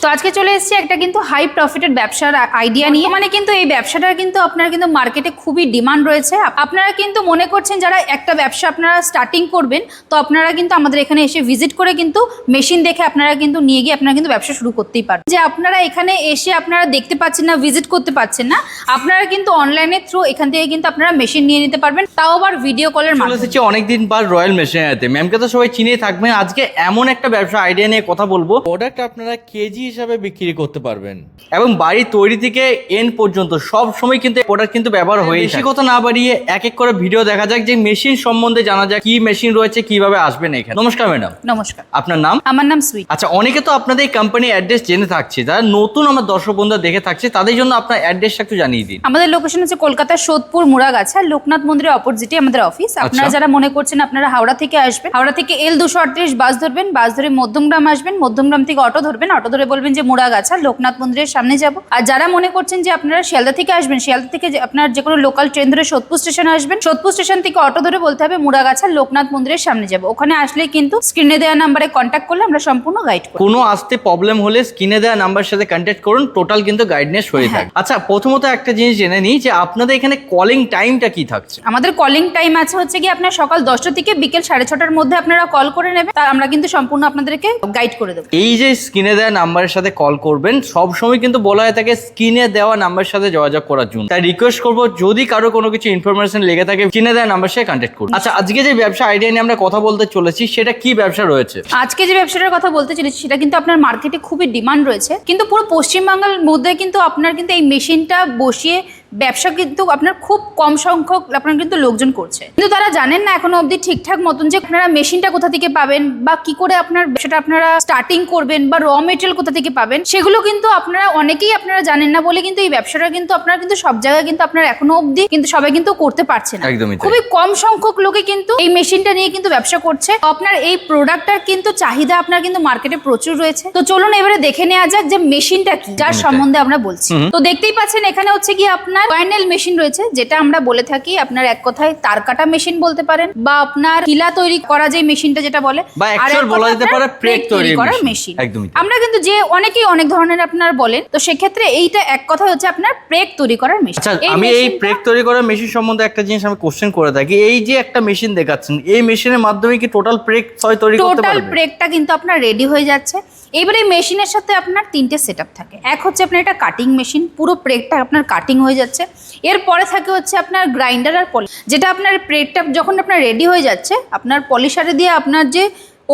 তো আজকে চলে এসেছি একটা কিন্তু হাই প্রফিটেড ব্যবসার আইডিয়া নিয়ে। মানে কিন্তু এই ব্যবসাটার কিন্তু আপনার কিন্তু মার্কেটে খুবই ডিমান্ড রয়েছে। আপনারা কিন্তু মনে করছেন যারা একটা ব্যবসা আপনারা স্টার্টিং করবেন, তো আপনারা কিন্তু আমাদের এখানে এসে ভিজিট করে কিন্তু মেশিন দেখে আপনারা কিন্তু নিয়ে গিয়ে আপনারা কিন্তু ব্যবসা শুরু করতেই পারবেন। যে আপনারা এখানে এসে আপনারা দেখতে পাচ্ছেন না, ভিজিট করতে পারছেন না, আপনারা কিন্তু অনলাইনের থ্রু এখান থেকে কিন্তু আপনারা মেশিন নিয়ে নিতে পারবেন, তাও আবার ভিডিও কলের মাধ্যমে। অনেকদিন পর রয়্যাল মেশিনারিতে ম্যামকে তো সবাই চিনেই থাকবেন। আজকে এমন একটা ব্যবসা আইডিয়া নিয়ে কথা বলবো, প্রোডাক্ট আপনারা কেজি হিসাবে বিক্রি করতে পারবেন এবং বাড়ি তৈরি থেকে এন্ড পর্যন্ত সব সময় কিন্তু প্রোডাক্ট কিন্তু ব্যবহার হয়ে। বেশি কথা না বাড়িয়ে এক এক করে ভিডিও দেখা যাক, যে মেশিন সম্বন্ধে জানা যায়, কি মেশিন রয়েছে, কিভাবে আসবেন এখানে। নমস্কার ম্যাডাম। নমস্কার। আপনার নাম? আমার নাম সুইট। আচ্ছা, অনেকে তো আপনাদের এই কোম্পানির অ্যাড্রেস জেনে থাকছে, যারা নতুন আমার দর্শক বন্ধুরা দেখে থাকছে তাদের জন্য আপনার অ্যাড্রেসটা একটু জানিয়ে দিন। আমাদের লোকেশন হচ্ছে কলকাতার সোদপুর মুড়াগাছা, লোকনাথ মন্দিরের অপোজিটে আমাদের অফিস। আপনারা যারা মনে করছেন আপনারা হাওড়া থেকে আসবেন, হাওড়া থেকে L238 বাস ধরবেন, বাস ধরে মধ্যমগ্রাম আসবেন, মধ্যমগ্রাম থেকে অটো ধরবেন, অটো ধরে বলবেন যে মুড়াগাছা লোকনাথ মন্দিরের সামনে যাব। আর যারা মনে করছেন যে আপনারা শিয়ালদা থেকে আসবেন, শিয়ালদা থেকে আপনার যে কোনো লোকাল ট্রেন ধরে সোদপুর স্টেশনে আসবেন, সোদপুর স্টেশন থেকে অটো ধরে বলতে হবে মুড়াগাছা লোকনাথ মন্দিরের সামনে যাব। ওখানে আসলে কিন্তু স্ক্রিনে দেওয়া নাম্বারে কন্ট্যাক্ট করলে আমরা সম্পূর্ণ গাইড করি। কোনো আসতে প্রবলেম হলে স্ক্রিনে দেওয়া নাম্বারের সাথে কন্ট্যাক্ট করুন, টোটাল কিন্তু গাইডনেস হয়ে থাকে। আচ্ছা, প্রথমত একটা জিনিস জেনে নিই যে আপনাদের এখানে কলিং টাইমটা কি থাকছে? আমাদের কলিং টাইম আছে হচ্ছে কি আপনার সকাল 10টা থেকে বিকেল 6:30টার মধ্যে আপনারা কল করে নেবেন, তার আমরা কিন্তু সম্পূর্ণ আপনাদেরকে গাইড করে দেবো। এই যে স্ক্রিনে দেওয়া নাম্বারের সাথে কল করবেন, সব সময় কিন্তু বলা হয়ে থাকে স্ক্রিনে দেওয়া নাম্বারের সাথে যোগাযোগ করার জন্য। তাই রিকোয়েস্ট করবো, যদি কারো কোনো কিছু ইনফরমেশন লেগে থাকে স্ক্রিনে দেওয়া নাম্বার সাথে কন্ট্যাক্ট করুন। আচ্ছা, আজকে যে ব্যবসা আইডিয়া নিয়ে আমরা কথা বলতে চলেছি, সেটা কি ব্যবসা রয়েছে? আজকে যে ব্যবসাটার কথা বলতে চলেছি সেটা কিন্তু আপনার মার্কেটে খুবই ডিমান্ড রয়েছে, কিন্তু পুরো পশ্চিমবাংলার মধ্যে কিন্তু আপনার কিন্তু এই মেশিনটা বসিয়ে ব্যবসা কিন্তু আপনার খুব কম সংখ্যক আপনার কিন্তু লোকজন করছে, কিন্তু তারা জানেন না এখনো অবধি ঠিকঠাক মতন যে আপনারা মেশিনটা কোথা থেকে পাবেন বা কি করে আপনার সেটা আপনারা স্টার্টিং করবেন বা র মেটেরিয়াল কোথা থেকে পাবেন, সেগুলো কিন্তু আপনারা অনেকেই আপনারা জানেন না বলে কিন্তু এই ব্যবসাটা কিন্তু আপনারা কিন্তু সব জায়গায় কিন্তু আপনারা এখনো অবধি কিন্তু সবাই কিন্তু করতে পারছে না। খুবই কম সংখ্যক লোকে কিন্তু এই মেশিনটা নিয়ে কিন্তু ব্যবসা করছে। আপনার এই প্রোডাক্টটার কিন্তু চাহিদা আপনার কিন্তু মার্কেটে প্রচুর রয়েছে। তো চলুন এবারে দেখে নেওয়া যাক যে মেশিনটা কি, যার সম্বন্ধে আমরা বলছি। তো দেখতেই পাচ্ছেন এখানে হচ্ছে কি আপনার কয়েনেল মেশিন রয়েছে, যেটা আমরা বলে থাকি আপনার এক কথায় তার কাটা মেশিন বলতে পারেন, বা আপনার কিলা তৈরি করা যে মেশিনটা যেটা বলে, আর বলা যেতে পারে প্রেক তৈরি করার মেশিন। আমরা কিন্তু যে অনেকেই অনেক ধরনের আপনার বলেন, তো সেক্ষেত্রে এইটা এক কথায় হচ্ছে আপনার প্রেক তৈরি করার মেশিন। আচ্ছা, আমি এই প্রেক তৈরি করার মেশিন সম্বন্ধে একটা জিনিস আমি কোশ্চেন করে থাকি। এই যে একটা মেশিন দেখাচ্ছেন, এই মেশিনের মাধ্যমে কি টোটাল প্রেক তৈরি করতে পারবেন? টোটাল প্রেকটা কিন্তু আপনার রেডি হয়ে যাচ্ছে। এবারে এই মেশিনের সাথে আপনার 3টে সেটআপ থাকে। এক হচ্ছে আপনার এটা কাটিং মেশিন, পুরো প্রেকটা আপনার কাটিং হয়ে যাচ্ছে। এরপরে থাকে হচ্ছে আপনার গ্রাইন্ডার আর পলিশ, যেটা আপনার প্রেকটা যখন আপনার রেডি হয়ে যাচ্ছে, আপনার পলিশারে দিয়ে আপনার যে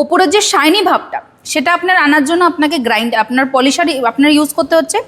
ওপরের যে শাইনি ভাবটা সেটা আপনার আনার জন্য আপনাকে আপনার পলিশার আপনার ইউজ করতে হচ্ছে।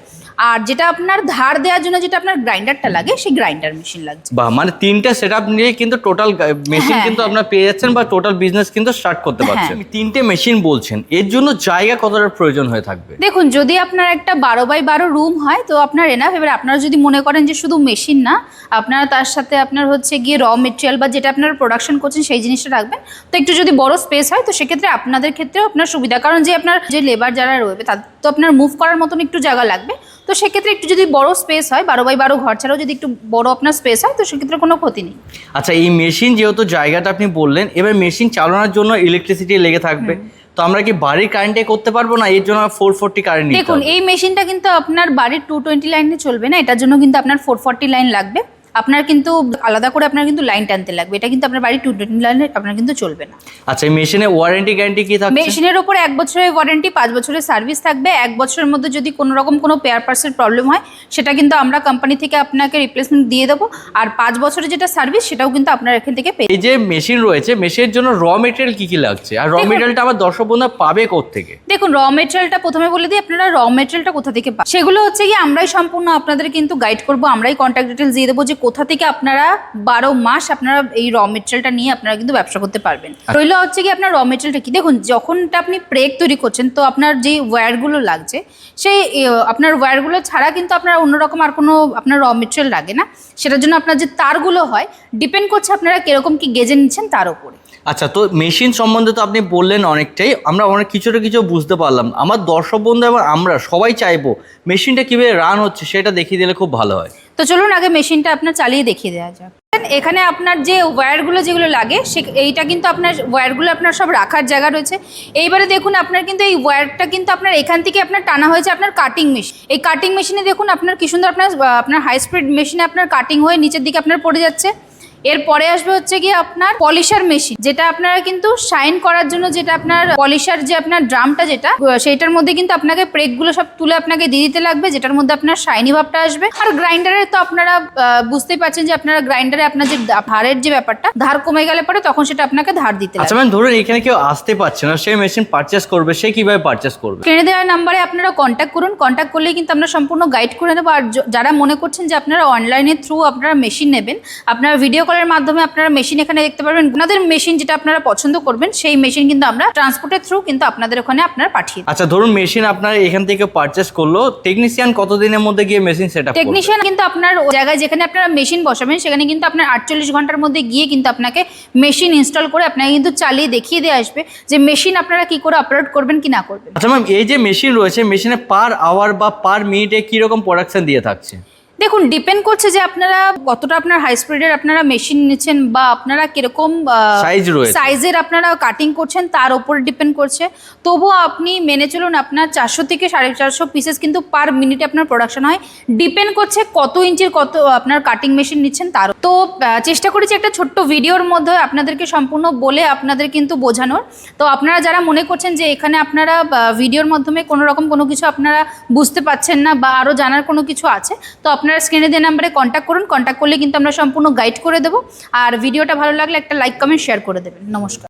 আর যেটা আপনার ধার দেওয়ার জন্য যেটা আপনার গ্রাইন্ডারটা লাগে, সেই গ্রাইন্ডার মেশিন লাগছে। বা মানে 3টে সেটআপ নিয়ে কিন্তু টোটাল মেশিন কিন্তু আপনারা পেয়ে যাচ্ছেন, বা টোটাল বিজনেস কিন্তু স্টার্ট করতে পারছেন। 3টে মেশিন বলছেন, এর জন্য জায়গা কতটা প্রয়োজন হয়ে থাকবে? দেখুন, যদি আপনার একটা 12x12 রুম হয় তো আপনার এনাফ। এবার আপনারা যদি মনে করেন যে শুধু মেশিন না, আপনারা তার সাথে আপনার হচ্ছে গিয়ে র মেটেরিয়াল বা যেটা আপনারা প্রোডাকশন করছেন সেই জিনিসটা রাখবেন, তো একটু যদি বড় স্পেস হয় তো সেক্ষেত্রে আপনাদের ক্ষেত্রেও আপনার সুবিধা। কারণ যে আপনার যে লেবার যারা রয়েছে তাদের তো আপনার মুভ করার মতন একটু জায়গা লাগবে, তো সেক্ষেত্রে একটু যদি বড় স্পেস হয়, 12x12 ঘর ছাড়াও যদি একটু বড় আপনার স্পেস হয় তো সেক্ষেত্রে কোনো ক্ষতি নেই। আচ্ছা, এই মেশিন যেহেতু জায়গাটা আপনি বললেন, এবার মেশিন চালানোর জন্য ইলেকট্রিসিটি লেগে থাকবে, তো আমরা কি বাড়ির কারেন্টে করতে পারবো না? এর জন্য 440 কারেন্ট। দেখুন, এই মেশিনটা কিন্তু আপনার বাড়ির 220 লাইনে চলবে না, এটার জন্য কিন্তু আপনার 440 লাইন লাগবে। আপনার কিন্তু আলাদা করে আপনার কিন্তু লাইন টানতে লাগবে, এটা কিন্তু আপনার বাড়ি 220 লাইনে আপনার কিন্তু চলবে না। আচ্ছা, এই মেশিনের ওয়ারেন্টি গ্যারান্টি কি থাকবে? মেশিনের উপর 1 বছরের ওয়ারেন্টি, 5 বছরের সার্ভিস থাকবে। 1 বছরের মধ্যে যদি কোনো রকম কোনো পেয়ার পার্টসের প্রবলেম হয় সেটা কিন্তু আমরা কোম্পানি থেকে আপনাকে রিপ্লেসমেন্ট দিয়ে দেবো। আর 5 বছরের যেটা সার্ভিস সেটাও কিন্তু আপনার এখান থেকে পেয়ে। এই যে মেশিন রয়েছে, মেশিনের জন্য র মেটেরিয়াল কি কি লাগছে, আর র মেটেরিয়ালটা আমার দর্শক বন্ধুরা পাবে কোত্থেকে? দেখুন, র মেটেরিয়ালটা প্রথমে বলে দিই, আপনারা র মেটেরিয়ালটা কোথা থেকে পাবেন সেগুলো হচ্ছে কি আমরাই সম্পূর্ণ আপনাদের কিন্তু গাইড করবো, আমরাই কন্ট্যাক্ট ডিটেলস দিয়ে দেবো যে কোথা থেকে আপনারা 12 মাস আপনারা এই র মেটেরিয়ালটা নিয়ে আপনারা কিন্তু ব্যবসা করতে পারবেন। রইল হচ্ছে কি আপনার র মেটেরিয়ালটা কি, দেখুন যখনটা আপনি প্রেক তৈরি করছেন তো আপনার যে ওয়্যারগুলো লাগছে সেই আপনার ওয়্যারগুলো ছাড়া কিন্তু আপনার অন্যরকম আর কোনো আপনার র মেটেরিয়াল লাগে না। সেটার জন্য আপনার যে তারগুলো হয় ডিপেন্ড করছে আপনারা কিরকম কি গেজে নিচ্ছেন তার উপরে। আচ্ছা, তো মেশিন সম্বন্ধে তো আপনি বললেন অনেকটাই, আমরা অনেক কিছুটা কিছু বুঝতে পারলাম। আমার দর্শক বন্ধু এবং আমরা সবাই চাইবো মেশিনটা কীভাবে রান হচ্ছে সেটা দেখিয়ে দিলে খুব ভালো হয়। তো চলুন আগে মেশিনটা আপনার চালিয়ে দেখিয়ে দেওয়া যাক। এখানে আপনার যে ওয়্যারগুলো যেগুলো লাগে এইটা কিন্তু আপনার ওয়্যারগুলো আপনার সব রাখার জায়গা রয়েছে। এইবারে দেখুন আপনার কিন্তু এই ওয়্যারটা কিন্তু আপনার এখান থেকে আপনার টানা হয়েছে আপনার কাটিং মেশিন। এই কাটিং মেশিনে দেখুন আপনার কি সুন্দর আপনার হাই স্পিড মেশিনে আপনার কাটিং হয়ে নিচের দিকে আপনার পড়ে যাচ্ছে। এরপরে আসবে হচ্ছে গিয়ে আপনার পলিশার মেশিন, যেটা আপনারা কিন্তু শাইন করার জন্য, যেটা আপনার পলিশার যে আপনার ড্রামটা যেটা সেইটার মধ্যে কিন্তু আপনাকে প্রেকগুলো সব তুলে আপনাকে দিয়ে দিতে লাগবে, যেটার মধ্যে আপনার শাইনি ভাবটা আসবে। আর গ্রাইন্ডারে তো আপনারা বুঝতেই পারছেন যে আপনারা গ্রাইন্ডারে আপনার যে ধারের যে ব্যাপারটা, ধার কমে গেলে পরে তখন সেটা আপনাকে ধার দিতে লাগবে। আচ্ছা ম্যাম, ধরুন এখানে কেউ আসতে পারছে না, সেই মেশিন পারচেস করবে, সে কিভাবে পারচেস করবে? স্ক্রিনে দেওয়া নাম্বারে আপনারা কন্ট্যাক্ট করুন। কন্ট্যাক্ট করলেই কিন্তু আমরা সম্পূর্ণ গাইড করে দেবো। আর যারা মনে করছেন যে আপনারা অনলাইনের থ্রু আপনারা মেশিন নেবেন, আপনারা ভিডিও কলের মাধ্যমে আপনারা মেশিন এখানে দেখতে পারবেন। আপনাদের মেশিন যেটা আপনারা পছন্দ করবেন সেই মেশিন কিন্তু আমরা ট্রান্সপোর্টের থ্রু কিন্তু আপনাদের ওখানে আপনারা পাঠিয়ে দেব। আচ্ছা, ধরুন মেশিন আপনারা এখান থেকে পারচেস করলো, টেকনিশিয়ান কতদিনের মধ্যে গিয়ে মেশিন সেট আপ করবে? টেকনিশিয়ান কিন্তু আপনার জায়গায় যেখানে আপনারা মেশিন বসাবেন সেখানে কিন্তু আপনার 48 ঘন্টার মধ্যে গিয়ে কিন্তু আপনাকে মেশিন ইনস্টল করে আপনাকে কিন্তু চালিয়ে দেখিয়ে দিয়ে আসবে যে মেশিন আপনারা কি করে অপারেট করবেন কি না করবেন। আচ্ছা ম্যাম, এই যে মেশিন রয়েছে, মেশিনে পার আওয়ার বা পার মিনিটে কি রকম প্রোডাকশন দিয়ে থাকছে? দেখুন, ডিপেন্ড করছে যে আপনারা কতটা আপনার হাই স্পিডের আপনারা মেশিন নিচ্ছেন বা আপনারা কিরকম সাইজ রয়েছে, সাইজের আপনারা কাটিং করছেন তার উপরে ডিপেন্ড করছে। তবুও আপনি মেনে চলুন আপনার 400 থেকে 450 পিসেস কিন্তু পার মিনিটে আপনার প্রোডাকশন হয়। ডিপেন্ড করছে কত ইঞ্চির কত আপনার কাটিং মেশিন নিচ্ছেন তার। তো চেষ্টা করেছি একটা ছোট্ট ভিডিওর মধ্যে আপনাদেরকে সম্পূর্ণ বলে আপনাদের কিন্তু বোঝানোর। তো আপনারা যারা মনে করছেন যে এখানে আপনারা ভিডিওর মাধ্যমে কোনো রকম কোনো কিছু আপনারা বুঝতে পাচ্ছেন না বা আরও জানার কোনো কিছু আছে, তো আপনারা স্ক্রিনে দেওয়া নাম্বারে কন্ট্যাক্ট করুন। কন্ট্যাক্ট করলে কিন্তু আমরা সম্পূর্ণ গাইড করে দেবো। আর ভিডিওটা ভালো লাগলে একটা লাইক কমেন্ট শেয়ার করে দেবেন। নমস্কার।